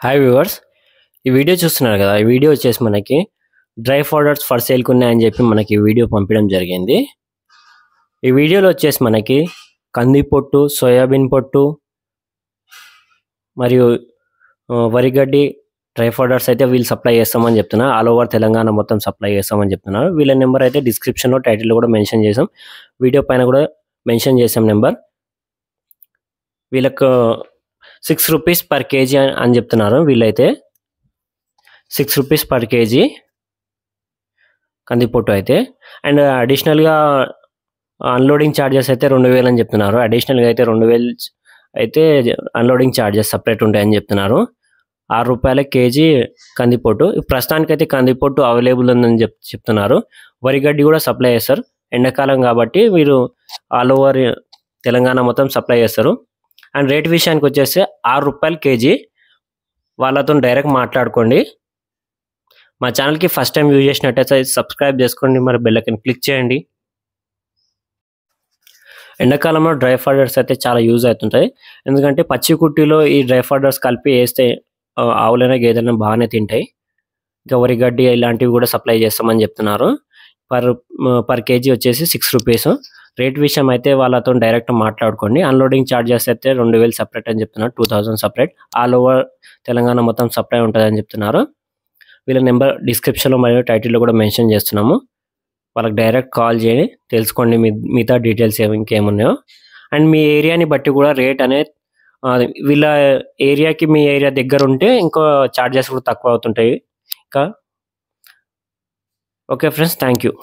Hi viewers, ఈ video చూస్తున్నారు కదా. ఈ వీడియో వచ్చేసి మనకి డ్రై పౌడర్స్ ఫర్ సేల్కి ఉన్నాయని చెప్పి మనకి వీడియో పంపించడం జరిగింది. ఈ వీడియోలో వచ్చేసి మనకి కంది పొట్టు, సోయాబీన్ పొట్టు మరియు వరిగడ్డి డ్రై పౌడర్స్ అయితే వీళ్ళు సప్లై చేస్తామని చెప్తున్నారు. ఆల్ ఓవర్ తెలంగాణ మొత్తం సప్లై చేస్తామని చెప్తున్నారు. వీళ్ళ నెంబర్ అయితే డిస్క్రిప్షన్లో, టైటిల్లో కూడా మెన్షన్ చేసాం, వీడియో పైన కూడా మెన్షన్ చేసాం నెంబర్. వీళ్ళకు 6 రూపీస్ పర్ కేజీ అని చెప్తున్నారు. వీళ్ళైతే 6 రూపీస్ పర్ కేజీ కందిపొట్టు అయితే. అండ్ అడిషనల్గా అన్లోడింగ్ ఛార్జెస్ అయితే 2000 అని చెప్తున్నారు. అడిషనల్గా అయితే 2000 అయితే అన్లోడింగ్ ఛార్జెస్ సపరేట్ ఉంటాయని చెప్తున్నారు. 6 రూపాయల కేజీ కందిపొట్టు. ప్రస్తుతానికైతే కందిపొట్టు అవైలబుల్ ఉందని చెప్తున్నారు. వరిగడ్డి కూడా సప్లై చేస్తారు. ఎండాకాలం కాబట్టి వీరు ఆల్ ఓవర్ తెలంగాణ మొత్తం సప్లై చేస్తారు. అండ్ రేట్ విషయానికి వచ్చేసి 6 రూపాయలు కేజీ. వాళ్ళతో డైరెక్ట్ మాట్లాడుకోండి. మా ఛానల్కి ఫస్ట్ టైం యూజ్ చేసినట్టయితే సబ్స్క్రైబ్ చేసుకోండి, మరి బెల్ ఐకాన్ క్లిక్ చేయండి. ఎండాకాలంలో డ్రై పౌడర్స్ అయితే చాలా యూజ్ అవుతుంటాయి. ఎందుకంటే పచ్చి కుట్టిలో ఈ డ్రై పౌడర్స్ కలిపి వేస్తే ఆవులైనా గేదెలైనా బాగానే తింటాయి. ఇంకా వరిగడ్డి ఇలాంటివి కూడా సప్లై చేస్తామని చెప్తున్నారు. పర్ కేజీ వచ్చేసి 6 రూపీస్. రేట్ విషయం అయితే వాళ్ళతో డైరెక్ట్ మాట్లాడుకోండి. అన్లోడింగ్ ఛార్జెస్ అయితే 2000 సపరేట్ అని చెప్తున్నారు, 2000 సపరేట్. ఆల్ ఓవర్ తెలంగాణ మొత్తం సప్లై ఉంటుందని చెప్తున్నారు. వీళ్ళ నెంబర్ డిస్క్రిప్షన్లో మరియు టైటిల్లో కూడా మెన్షన్ చేస్తున్నాము. వాళ్ళకి డైరెక్ట్ కాల్ చేయండి, తెలుసుకోండి మిగతా డీటెయిల్స్ ఇంకేమున్నాయో. అండ్ మీ ఏరియాని బట్టి కూడా రేట్ అనేది వీళ్ళ ఏరియాకి మీ ఏరియా దగ్గర ఉంటే ఇంకో ఛార్జెస్ కూడా తక్కువ అవుతుంటాయి. ఇంకా ఓకే ఫ్రెండ్స్, థ్యాంక్ యూ.